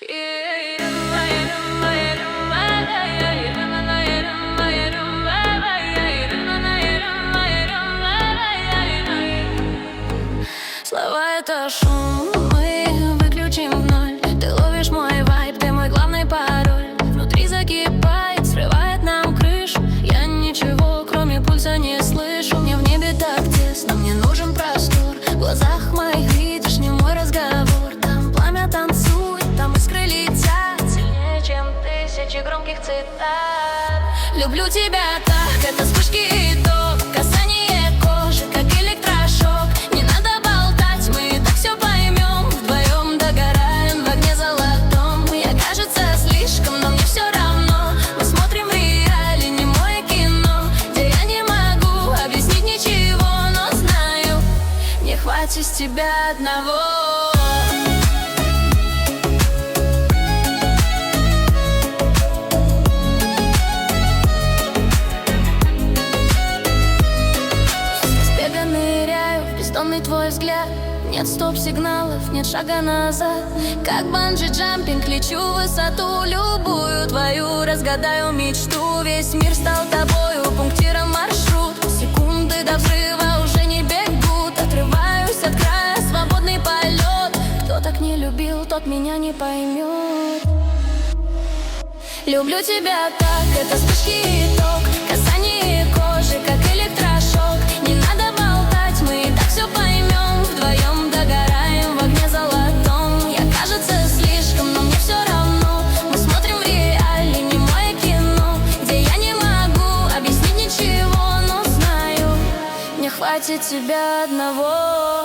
Слова — это шум, мы выключим в ноль. Ты ловишь мой вайб, ты мой главный пароль. Внутри закипает, срывает нам крышу. Я ничего, кроме пульса, не слышу. Мне в небе так тесно, мне нужен простор. В глазах моих видишь не мой разговор. Там пламя танцует, там искры летят сильнее, чем тысячи громких цитат. Люблю тебя так, это вспышки и ток, касание кожи, как электрошок. Не надо болтать, мы и так все поймем. Вдвоем догораем в огне золотом. Я, кажется, слишком, но мне все равно. Мы смотрим в реале немое кино, где я не могу объяснить ничего, но знаю, не хватит с тебя одного. Бездонный твой взгляд, нет стоп-сигналов, нет шага назад. Как банджи-джампинг лечу в высоту, любую твою разгадаю мечту. Весь мир стал тобою, пунктиром маршрут. Секунды до взрыва уже не бегут. Отрываюсь от края, свободный полет. Кто так не любил, тот меня не поймет. Люблю тебя так, это вспышки и ток, касание кожи, как электрошок. Не надо болтать, мы и так все поймем. Вдвоем догораем в огне золотом. Я, кажется, слишком, но мне все равно. Мы смотрим в реале немое кино, где я не могу объяснить ничего, но знаю, не хватит тебя одного.